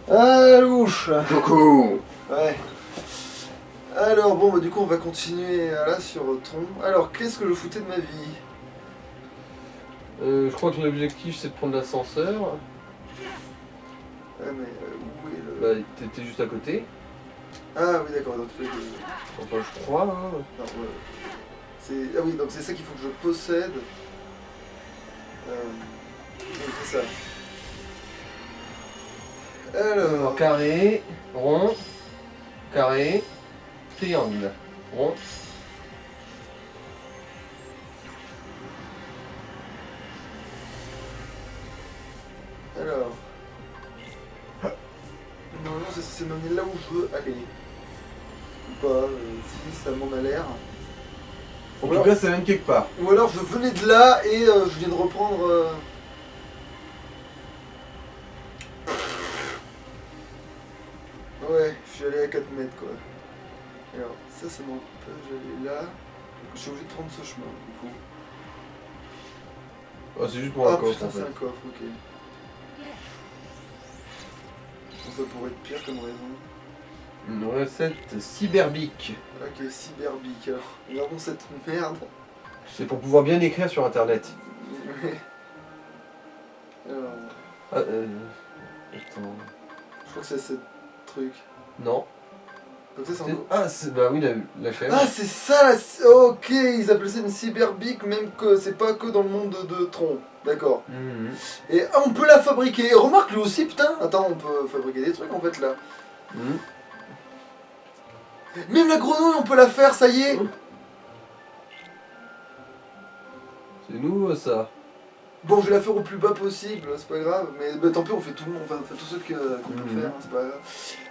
Ah, louche. Beaucoup. Ouais. Alors, bon, bah, du coup, on va continuer là sur Tron. Alors, qu'est-ce que je foutais de ma vie? Je crois que l'objectif c'est de prendre l'ascenseur. Ouais, mais où est le. Bah, t'étais juste à côté. Ah, oui, d'accord, donc il faut que. Enfin, je crois. Hein. Non, ouais. Ah oui, donc c'est ça qu'il faut que je possède. Donc c'est ça. Alors. Carré, rond, carré, triangle, rond. Alors. Normalement, c'est censé m'amener là où je veux aller. Ou pas, si ça m'en a l'air. En tout cas, ça mène quelque part. Ou alors je venais de là et je viens de reprendre. Ouais, je suis allé à 4 mètres quoi. Alors, ça m'empêche d'aller là. Donc, je suis obligé de prendre ce chemin du coup. Ah, c'est juste pour un Ah coffre putain, en c'est fait. un coffre, ok. Bon, ça pourrait être pire comme raison. Une recette cyberbique. Ok, cyberbique. Alors, regardons cette merde. C'est pour pouvoir bien écrire sur internet. Ouais. Alors, Ah, attends. je crois que c'est ce truc. Non. Donc ça, c'est C'est- encore. Ah, bah oui, la chèvre. Ah, c'est ça la. Ok, ils appellent ça une cyberbique, même que c'est pas que dans le monde de Tron. D'accord. Mhm. Et on peut la fabriquer. Remarque lui aussi, putain. Attends, on peut fabriquer des trucs en fait là. Mhm. Même la grenouille, on peut la faire, ça y est. C'est nouveau ça. Bon, je vais la faire au plus bas possible, c'est pas grave. Mais bah, tant pis, on fait tout le monde, enfin, on fait tout ce qu'on peut faire, hein, c'est pas grave.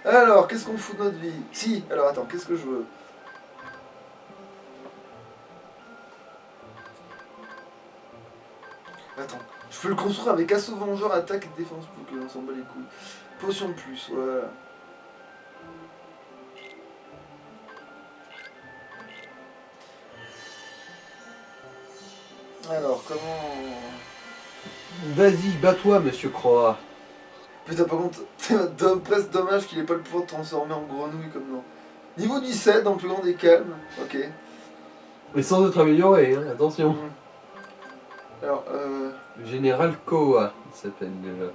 Alors, qu'est-ce qu'on fout de notre vie? Si, alors attends, qu'est-ce que je veux? Attends, je peux le construire avec assaut vengeur, attaque et défense pour que l'on s'en bat les couilles. Potion de plus, voilà. Alors, comment... Vas-y, bats-toi, monsieur Croix. Putain, par contre, c'est presque dommage qu'il ait pas le pouvoir de transformer en grenouille comme dans... Niveau 17, dans le plus grand des calmes. Ok. Mais sans être amélioré, hein, attention. Alors, Le général Koa, il s'appelle déjà.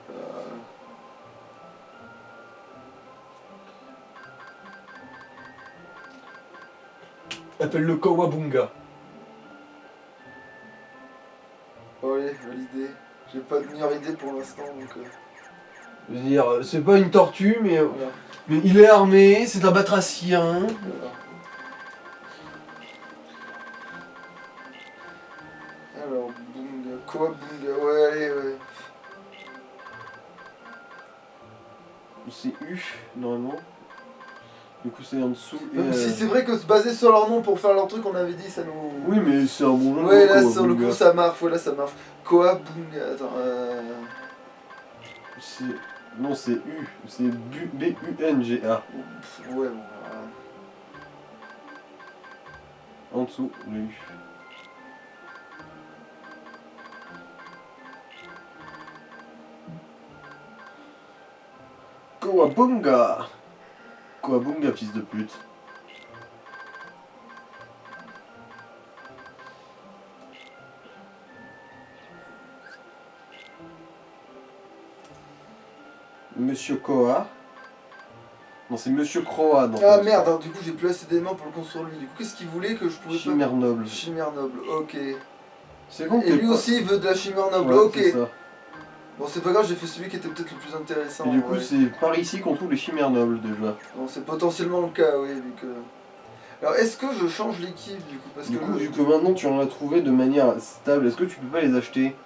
Appelle-le Kawabunga. Bon, allez, validé. J'ai pas de meilleure idée pour l'instant, donc... Je veux dire, c'est pas une tortue, voilà. mais il est armé, c'est un batracien. Voilà. Alors, Bunga, quoi Bunga? Ouais, allez, ouais. C'est U, normalement. Du coup, c'est en dessous. Et, Même si c'est vrai que se baser sur leur nom pour faire leur truc, on avait dit, ça nous... Oui, mais c'est un bon jeu. Ouais, là, quoi, sur le Bunga. coup, ça marche. Ouais, là, ça marche. Koa Bunga. Attends, C'est... Non, c'est U. C'est B-U-N-G-A. Ouais, bon... En dessous, le U. Kawabunga. Kawabunga, fils de pute. Monsieur Koa. Non, c'est Monsieur Croa. Ah merde, alors, du coup, j'ai plus assez d'éléments pour le construire lui. Du coup, qu'est-ce qu'il voulait que je pouvais Chimère noble. pas... Chimère noble, ok. C'est bon. Et lui aussi, il veut de la chimère noble, Ouais, ok. c'est ça. Bon, c'est pas grave, j'ai fait celui qui était peut-être le plus intéressant. Et du coup, ouais. c'est par ici qu'on trouve les chimères nobles déjà. Bon, c'est potentiellement le cas, oui, vu que... Alors, est-ce que je change l'équipe, du coup? Parce Du que coup, le- vu que maintenant tu en as trouvé de manière stable, est-ce que tu peux pas les acheter?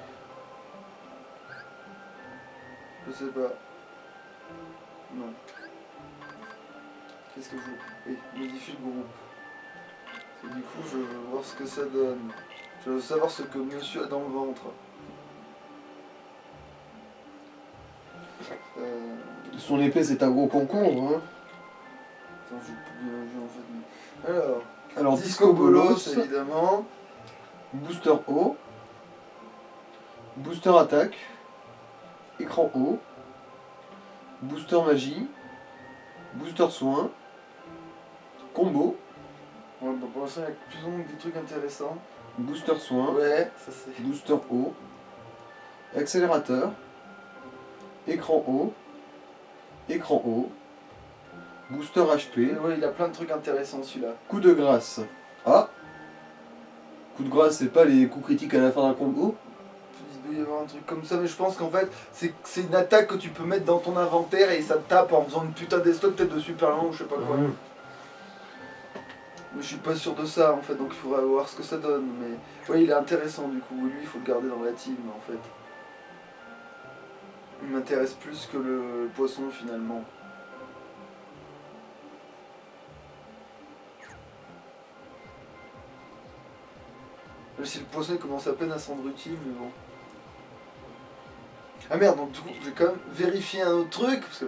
Je sais pas. Non. Qu'est-ce que je... Oui, modifie le groupe. Et du coup, je veux voir ce que ça donne. Je veux savoir ce que monsieur a dans le ventre. Son épée, c'est un gros concombre, hein. Attends, en fait... Alors, Disco Bolos, évidemment. Booster haut, Booster attaque, écran haut, Booster magie. Booster soin. Combo. Ouais, bah, pour l'instant, il y a plus ou moins des trucs intéressants. Booster soin. Ouais, ça c'est. Booster haut. Accélérateur. Écran haut. Écran haut. Booster HP. Ouais, il a plein de trucs intéressants celui-là. Coup de grâce. Ah. Coup de grâce, c'est pas les coups critiques à la fin d'un combo. Il doit y avoir un truc comme ça, mais je pense qu'en fait, c'est une attaque que tu peux mettre dans ton inventaire et ça te tape en faisant une putain d'estoc peut-être de super long ou je sais pas quoi. Mhm. Mais je suis pas sûr de ça en fait, donc il faudra voir ce que ça donne. Mais ouais, il est intéressant du coup, lui il faut le garder dans la team en fait. Il m'intéresse plus que le poisson finalement. Même si le poisson il commence à peine à se rendre utile, mais bon. Ah merde, donc du coup je vais quand même vérifier un autre truc, parce que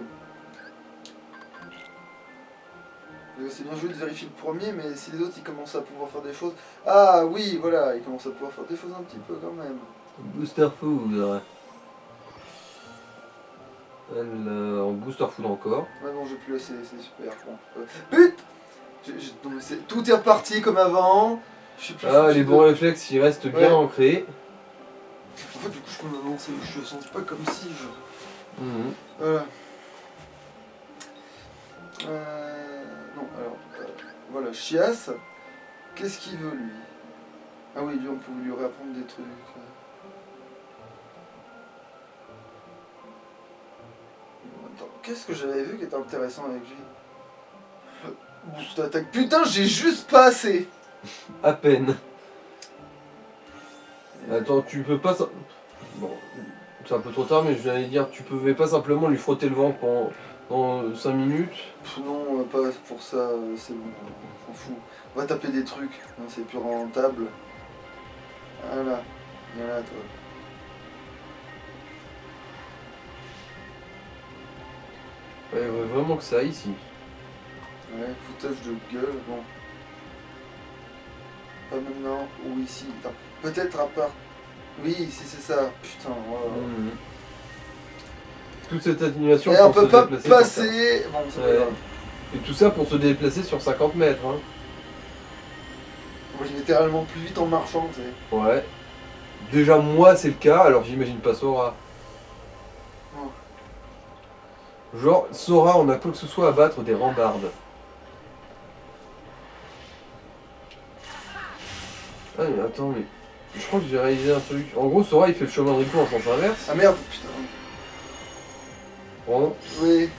c'est bien joué de vérifier le premier, mais si les autres ils commencent à pouvoir faire des choses... Ah oui, voilà, ils commencent à pouvoir faire des choses un petit peu quand même. Booster food. En booster food encore. Ouais non, j'ai plus assez, c'est super. Bon. Non, mais tout est reparti comme avant. Je suis plus Ah, foutu les de- bons réflexes, ils restent bien Ouais. ancrés. En fait, du coup, je peux m'avancer, je sens pas comme si je... Mhm. Voilà. Non, alors... voilà, Chias. Qu'est-ce qu'il veut, lui? Ah oui, lui, on pouvait lui réapprendre des trucs. Attends, qu'est-ce que j'avais vu qui était intéressant avec lui? Boost d'attaque. Putain, j'ai juste pas assez! À peine. Attends, tu peux pas... Bon, c'est un peu trop tard, mais je vais dire, tu pouvais pas simplement lui frotter le ventre pendant 5 minutes. Non, pas pour ça, c'est bon, on s'en fout. On va taper des trucs, hein, c'est plus rentable. Voilà, voilà toi. Ouais, ouais, vraiment que ça ici. Ouais, foutage de gueule, bon. Pas maintenant, ou ici, attends. Peut-être à part... Oui, si c'est ça, putain, voilà. Mhm. Toute cette animation Et on pour peut se pas déplacer. sur passer... Bon, c'est pas Ouais. grave. Et tout ça pour se déplacer sur 50 mètres. Hein. Moi, j'ai littéralement plus vite en marchant, tu sais. Ouais. Déjà, moi, c'est le cas, alors j'imagine pas Sora. Oh. Genre, Sora, on a quoi que ce soit à battre des rambardes. Ah, mais attends, mais. Je crois que j'ai réalisé un truc. En gros, Sora, il fait le chemin de Rico en sens inverse. Ah merde, putain. Bon. Oui.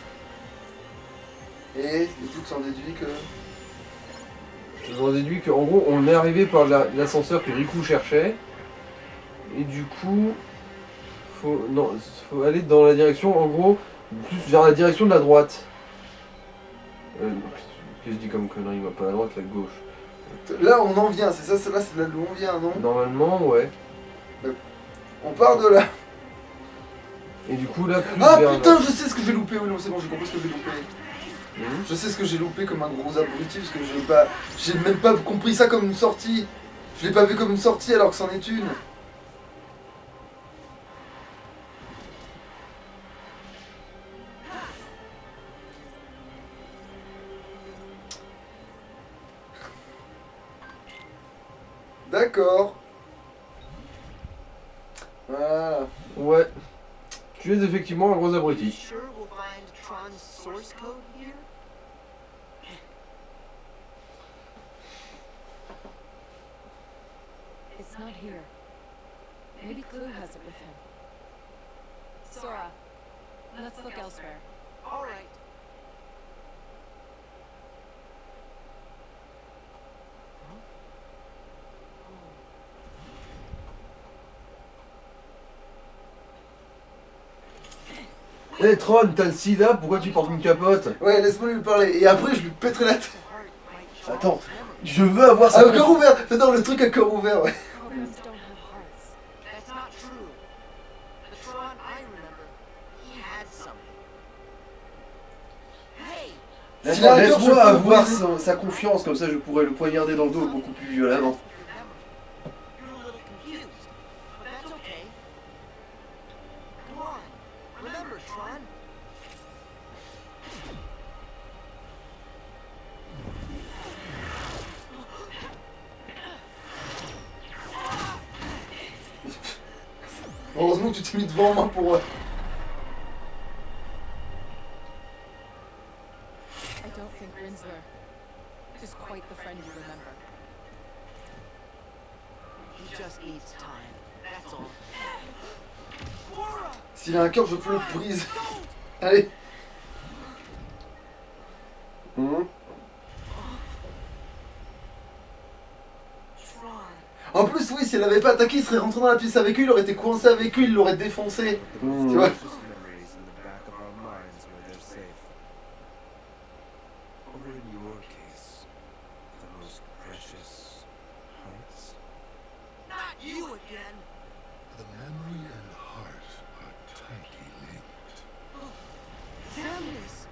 Et tout s'en déduit que... Je vous en déduis qu'en gros, on est arrivé par l'ascenseur que Riku cherchait. Et du coup, faut aller dans la direction, en gros, plus vers la direction de la droite. Qu'est-ce que je dis comme connerie, moi, pas la droite, la gauche. Là, on en vient, c'est ça, c'est là, c'est là d'où on vient, non? Normalement, ouais. On part de là. Et du coup, là, plus Ah vers putain, je sais ce que j'ai loupé, oui, non, c'est bon, j'ai compris ce que j'ai loupé. Mhm. Je sais ce que j'ai loupé comme un gros abruti, parce que j'ai même pas compris ça comme une sortie. Je l'ai pas vu comme une sortie alors que c'en est une. D'accord. Voilà. Ouais. Tu es effectivement un gros You abruti. sure we'll find Tron's source code here? It's not here. Maybe Clue has it with him. Sora, let's look elsewhere. All right. Eh Tron, t'as le sida, pourquoi tu portes une capote? Ouais, laisse-moi lui parler. Et après, je lui pèterai la tête. To heart might Tron's Attends. memory. Je veux avoir Ah, ça. le cœur ouvert. J'adore le truc à cœur ouvert, ouais. Programs don't have hearts. That's not true. The Tron I remember, he had something. Hey, S'il a un cœur, je Laisse-moi peux le avoir briser. sa confiance, comme ça je pourrais le poignarder dans le dos beaucoup plus violemment. your memory. You're a little confused, but that's okay. Come on, remember, Tron. Heureusement que tu t'es mis devant moi pour... I don't think Rinsler is quite the friend you remember. He just needs time. That's all. S'il a un cœur, je peux le brise. Allez. Hum. En plus, oui, s'il avait pas attaqué, il serait rentré dans la pièce avec lui, il aurait été coincé avec lui, il l'aurait défoncé. Hum. Tu vois? Memories in the back of our minds where they're safe. Or in your case, the most precious hearts. Not you again. The memory and heart are tightly linked. Families.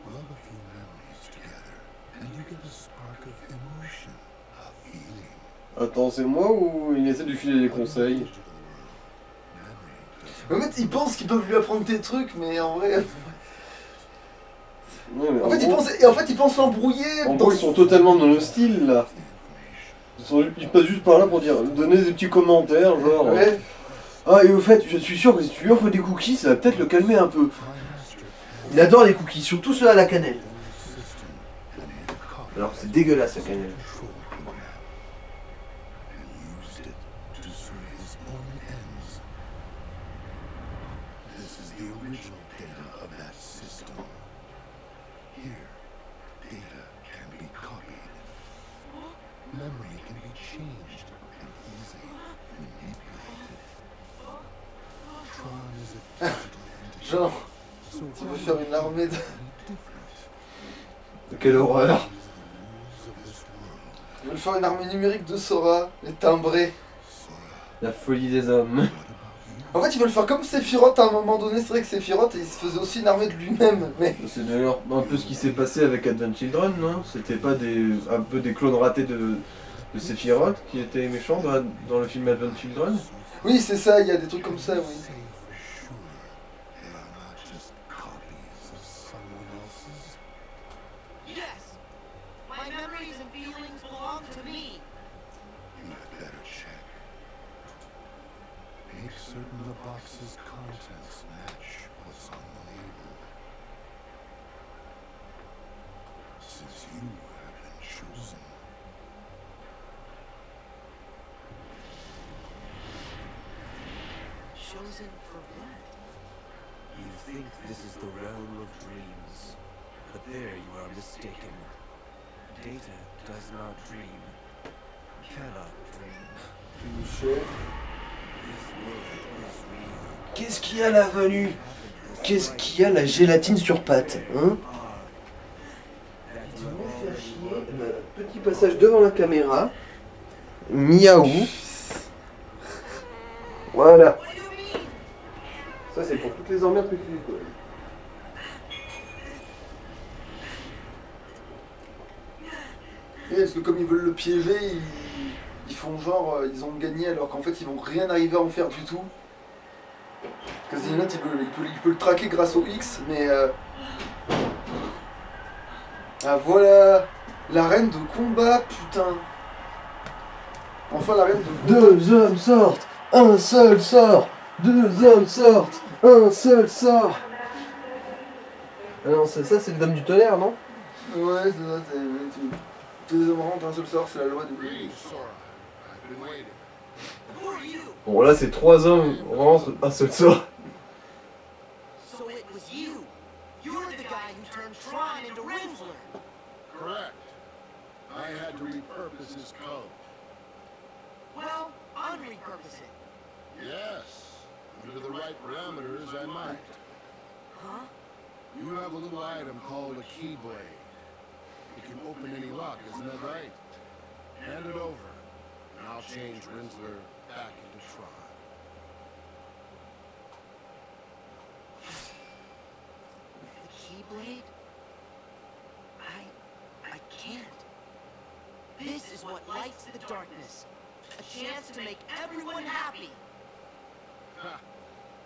Rub a few memories together, and you get a spark of emotion, a feeling. Attends, c'est moi ou il essaie de lui filer des conseils? Digital world, memory doesn't En fait, ils pensent qu'ils peuvent lui apprendre tes trucs, mais en vrai... Ouais, mais En fait, ils pensent l'embrouiller. en dans- gros, ils sont totalement dans le style là. Ils passent juste par là pour dire, donner des petits commentaires, genre. Ouais. Ah, et au fait, je suis sûr que si tu lui offres des cookies, ça va peut-être le calmer un peu. My master Il adore les cookies, surtout ceux à la cannelle. system and made a copy Alors c'est dégueulasse la cannelle. control program and used it to serve his own ends. This is the original data of that system. Here, data can be copied. Memory can be changed and easily manipulated. Tron is a digital entity, Genre, so tu veux why faire une armée de... be different? Quelle horreur. These are the rules of this world. Tu veux faire une armée numérique de Sora, les timbrés. Sora, La folie des hommes. what about you? En fait, ils veulent faire comme Sephiroth à un moment donné. C'est vrai que Sephiroth, il se faisait aussi une armée de lui-même, mais... C'est d'ailleurs un peu ce qui s'est passé avec Advent Children, non? C'était pas un peu des clones ratés de Sephiroth qui étaient méchants dans le film Advent Children? Oui, c'est ça, il y a des trucs comme ça, oui. Say for sure they are not just copies of someone else's. Yes. My memories and feelings belong to me. You had better check. Make certain the box's contents match what's on the label. Since you have been chosen. Chosen for what? You think this is the realm of dreams, but there you are mistaken. Data does not dream, cannot dream. This world is real. Qu'est-ce qu'il y a la venue? Qu'est-ce qu'il y a la gélatine sur pattes, hein? Petit passage devant la caméra. Miaou. Voilà. What do you mean? Ça c'est pour toutes les emmerdes que tu fais, quoi. Et parce que comme ils veulent le piéger, ils font genre, ils ont gagné alors qu'en fait ils vont rien arriver à en faire du tout. Casinot, il peut le traquer grâce au X, mais... Ah voilà, l'arène de combat, putain. Enfin l'arène de combat. Deux hommes sortent, un seul sort. Deux hommes sortent, un seul sort. Ah non, ça c'est le Dame du tonnerre, non? Ouais, c'est ça, c'est... Tous les hommes rentrent, un seul sort, c'est la loi du... Sora, I've been waiting. Who are you? Bon là c'est trois hommes rentrent, un seul sort. So it was you. You're the guy who turned Tron into Rinsler. Correct. I had to repurpose his code. Well, unrepurpose it. Yes. Under the right parameters, I might. Huh? You have a little item called a keyblade. It can open any lock, isn't that right? Hand it over, and I'll change Rinsler back into Tron. The Keyblade? I can't. This is what lights the darkness. A chance to make everyone happy. Ha!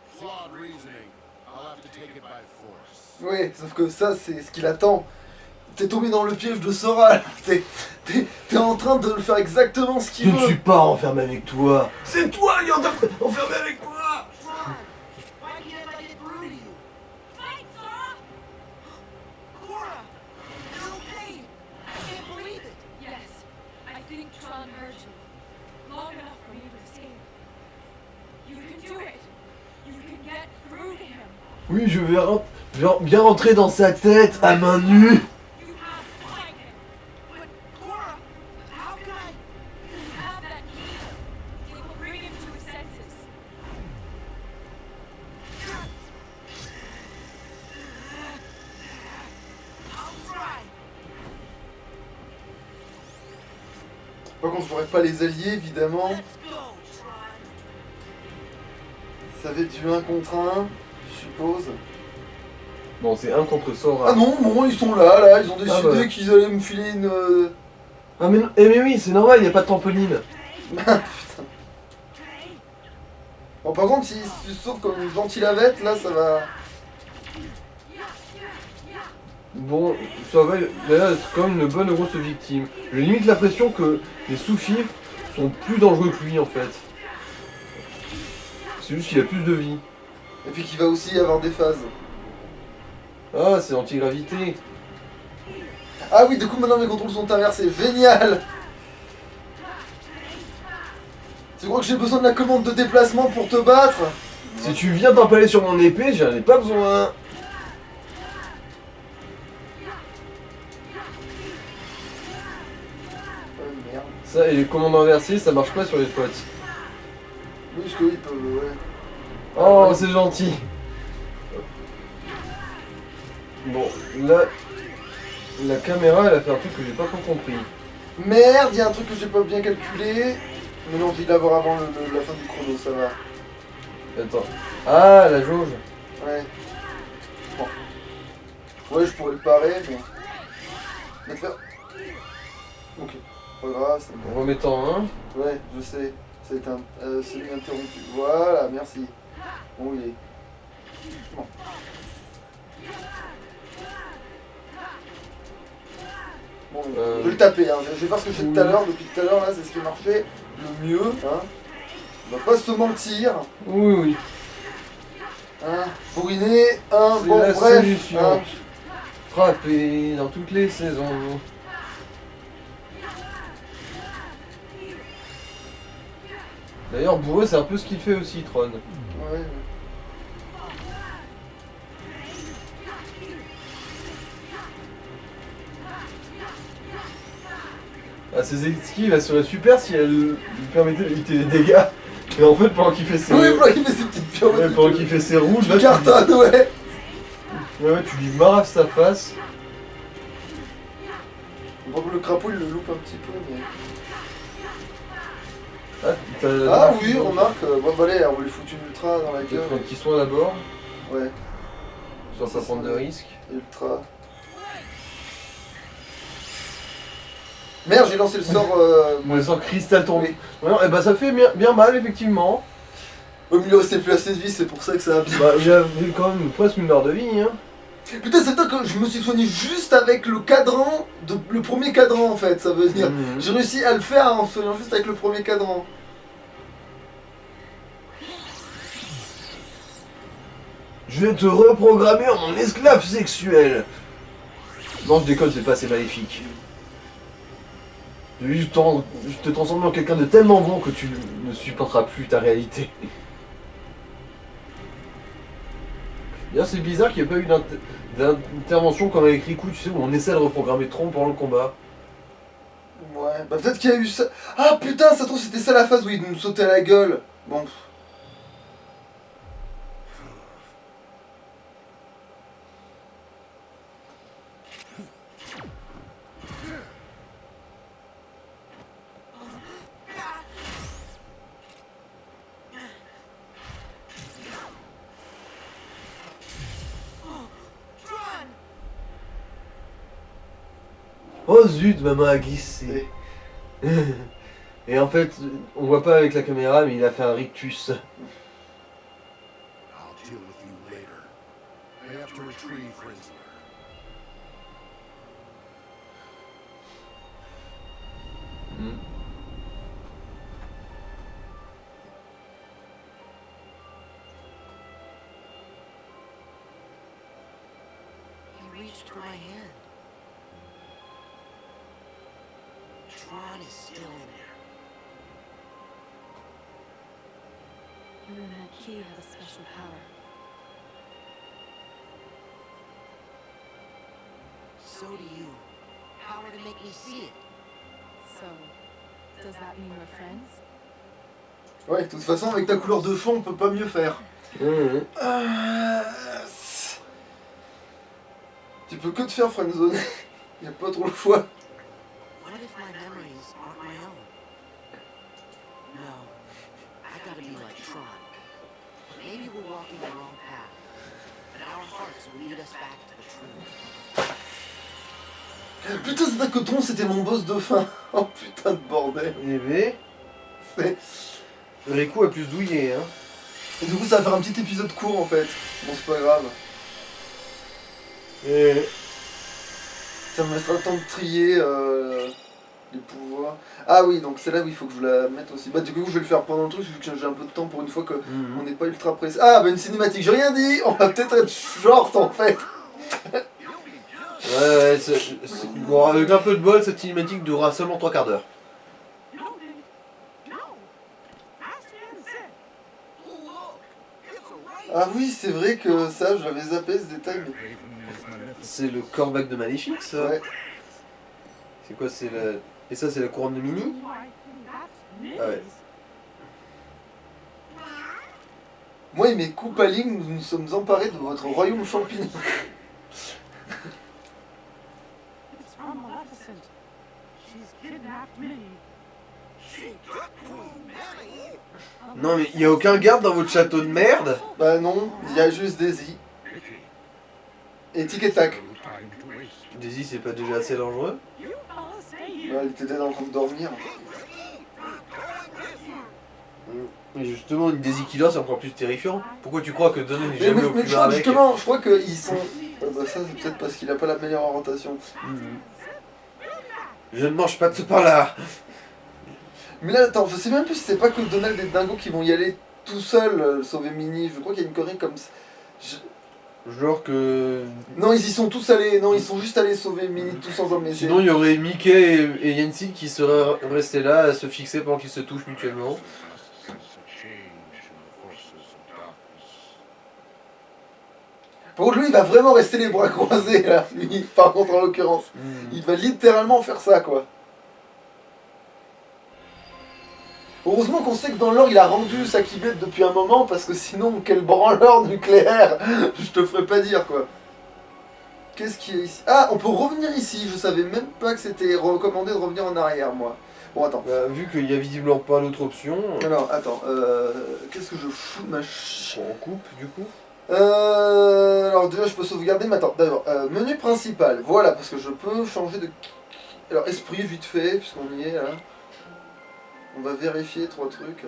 Flawed reasoning. I'll have to take it by force. Ouais, sauf que ça, c'est ce qu'il attend. t'es tombé dans le piège de Sora, là. T'es en train de faire exactement ce Je qu'il ne veut. suis pas enfermé avec toi. C'est toi qui es enfermé avec moi. Tron, why can't I get through to you? Fight, Sora! Cora, you're okay. I can't believe it. Yes, I think Tron heard you. Long enough for you to escape. You can do it. You can get through to him. Oui, je vais bien rentrer dans sa tête à main nue. You have to find him. But Cora, how can I? You have that key. It will bring him to his senses. I'll try. Par contre, je n'aurais pas les alliés, évidemment. Let's go, Tron. Ça va être du 1 contre 1, je suppose. Bon, c'est un contre Sora. Ah non, non, ils sont là, ils ont décidé bah. qu'ils allaient me filer une... Ah, mais, mais oui, c'est normal, il n'y a pas de trampoline. Putain. Bon, par contre, si tu sauves comme une gentille lavette, là, ça va... Bon, ça va, là, c'est quand même une bonne grosse victime. J'ai limite l'impression que les sous-fifs sont plus dangereux que lui, en fait. C'est juste qu'il a plus de vie. Et puis qu'il va aussi y avoir des phases. Ah, c'est anti-gravité. Ah oui, du coup, maintenant mes contrôles sont inversés. Génial! Tu crois que j'ai besoin de la commande de déplacement pour te battre? Si tu viens t'empaler sur mon épée, j'en ai pas besoin. Oh merde. Ça, et les commandes inversées, ça marche pas sur les potes. Oui, parce qu'ils peuvent, ouais. Oh, c'est gentil. Bon, là, la caméra, elle a fait un truc que j'ai pas trop compris. Merde, il y a un truc que j'ai pas bien calculé. Mais non, je vais l'avoir avant la fin du chrono, ça va. Attends. Ah, la jauge. Ouais. Bon. Ouais, je pourrais le parer, mais... Mais te faire... Ok. Pas grave, c'est bon. En remettant un. Ouais, je sais. Ça a été semi-interrompu. Voilà, merci. Bon, il est... Bon. Bon, je vais le taper, hein. Je vais voir ce que j'ai tout à l'heure. Depuis tout à l'heure, là, c'est ce qui marchait le mieux, hein. On va pas se mentir. Oui, oui. Hein. Bourriner, hein. C'est Bon, la bref. solution. Hein. Frapper dans toutes les saisons. D'ailleurs, bourré, c'est un peu ce qu'il fait aussi, Tron. Ouais. Ah, ses esquives, elles seraient super si elles lui permettaient d'éviter les dégâts. Et en fait, pendant qu'il fait ses... Oui, voilà, il met ses petites pirouettes. Ouais, pendant qu'il fait ses rouges, là, Tu cartonnes, ouais. ouais, tu lui marafes sa face. Bon, le crapaud, il le loupe un petit peu, mais... Ah, oui, remarque. Bon, bah, allez, on va lui foutre une ultra dans la gueule. un petit soin d'abord, Ouais, sans pas prendre de risques. ultra. Merde, j'ai lancé le sort... Le sang cristal tombé. Oui. Ouais, et bah ça fait bien mal, effectivement. Au milieu, restait plus assez de vie, c'est pour ça que ça a bien... Bah, il a quand même presque une heure de vie, hein. Putain, c'est toi que je me suis soigné juste avec le cadran, le premier cadran en fait, ça veut dire. Mhm. J'ai réussi à le faire en soignant juste avec le premier cadran. Je vais te reprogrammer en mon esclave sexuel. Non, je déconne, c'est pas assez maléfique. Je vais juste te transformer en quelqu'un de tellement bon que tu ne supporteras plus ta réalité. D'ailleurs, c'est bizarre qu'il n'y ait pas eu d'intervention comme avec Riku, tu sais, où on essaie de reprogrammer Tron pendant le combat. Ouais, bah peut-être qu'il y a eu ça. Ah putain, ça se trouve c'était ça la phase où il nous sautait à la gueule. Bon. Oh zut, ma main a glissé. Et en fait, on voit pas avec la caméra, mais il a fait un rictus. I'll deal with you later. I have to retrieve Rinsler. He reached for my hand. Tron is still in there. You and that key have a special power. So do you. Power to make me see it. So, does that mean we're friends? Ouais, de toute façon, avec ta couleur de fond, on peut pas mieux faire. Tu peux que te faire friendzone. Y a pas trop le choix. What if my memories aren't my own? No. I gotta be like Tron. Maybe we're walking the wrong path, but our hearts will lead us back to the truth. Putain, c'est Dakoton, c'était mon boss de fin. Oh putain de bordel. Eh ben, C'est- Riku a plus douillé, hein. Et du coup, ça va faire un petit épisode court en fait. Bon, c'est pas grave. Et... Ça me laissera le temps de trier les pouvoirs. Ah oui, donc c'est là où il faut que je la mette aussi. Bah, du coup, je vais le faire pendant le truc, vu que j'ai un peu de temps pour une fois qu'on n'est pas ultra pressé. Ah, bah une cinématique, j'ai rien dit. On va peut-être être short en fait. Ouais, bon, avec un peu de bol, cette cinématique durera seulement 3 quarts d'heure. Ah oui, c'est vrai que ça, j'avais zappé ce détail. Mais... C'est le coreback de Maléfique, ça. Ouais. C'est quoi, c'est la... Et ça, c'est la couronne de Mini. Ah ouais. Moi et mes Koopaling, nous nous sommes emparés de votre royaume champignon. It's from Maleficent. She's kidnapped Minnie. Non, mais il y a aucun garde dans votre château de merde. Bah non, il y a juste Daisy. Et Tic et Tac. Daisy, c'est pas déjà assez dangereux? Bah, il était déjà en train de dormir. Mais justement, une Daisy Killer, c'est encore plus terrifiant. Pourquoi tu crois que Donner n'est Mais, jamais au mais plus je crois que avec? justement, je crois qu'ils sont... bah ça c'est peut-être parce qu'il a pas la meilleure orientation. Je ne mange pas de ce pain-là. Mais là, attends, je sais même plus si c'est pas que Donald et Dingo qui vont y aller tout seuls sauver Minnie. Je crois qu'il y a une connerie comme ça. Genre que... Non, ils y sont tous allés. Non, ils sont juste allés sauver Minnie tous ensemble. Mais Sinon, il y aurait Mickey et Yancy qui seraient restés là à se fixer pendant qu'ils se touchent mutuellement. Par contre, lui, il va vraiment rester les bras croisés, là. Lui, par contre, en l'occurrence. Il va littéralement faire ça, quoi. Heureusement qu'on sait que dans l'or, il a rendu sa Keyblade depuis un moment, parce que sinon, quel branleur nucléaire. Je te ferai pas dire, quoi. Qu'est-ce qu'il y a ici? Ah, on peut revenir ici. Je savais même pas que c'était recommandé de revenir en arrière, moi. Bon, attends. Bah, vu qu'il y a visiblement pas d'autre option... Alors, attends. Qu'est-ce que je fous de ma On coupe, du coup. Alors déjà je peux sauvegarder, mais attends, d'abord, menu principal, voilà, parce que je peux changer de... Alors esprit vite fait, puisqu'on y est là. On va vérifier 3 trucs.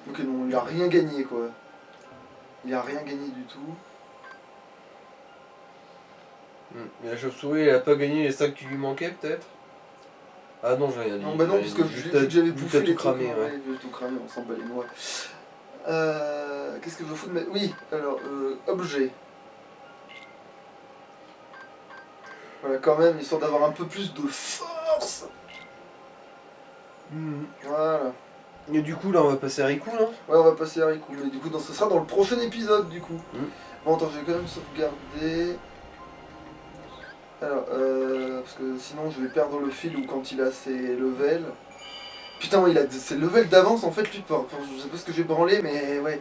Ok non, il a rien gagné quoi. Il a rien gagné du tout. Mais la chauve-souris, elle a pas gagné les 5 qui lui manquaient peut-être? Ah non, j'ai rien dit. Non bah non, parce que vu que j'avais bouffé les tout cramé, trucs, ouais. j'ai tout cramé, on s'en bat les noix. Qu'est-ce que je fous de mettre? Oui, alors, objet. Voilà, quand même, histoire d'avoir un peu plus de force. Voilà. Et du coup, là, on va passer à Riku, non? Ouais, on va passer à Riku, mais du coup, ce sera dans le prochain épisode, du coup. Bon, attends, je vais quand même sauvegarder. Alors, parce que sinon, je vais perdre le fil ou quand il a ses levels. Putain, ouais, il a ses levels d'avance, en fait, lui, je sais pas ce que j'ai branlé, mais ouais.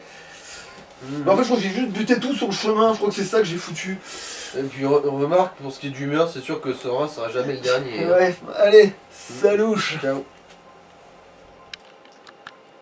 Mais en fait, je crois que j'ai juste buté tout sur le chemin, je crois que c'est ça que j'ai foutu. Et puis, on remarque, pour ce qui est d'humeur, c'est sûr que Sora sera jamais le dernier. Ouais, allez, salouche. Ciao.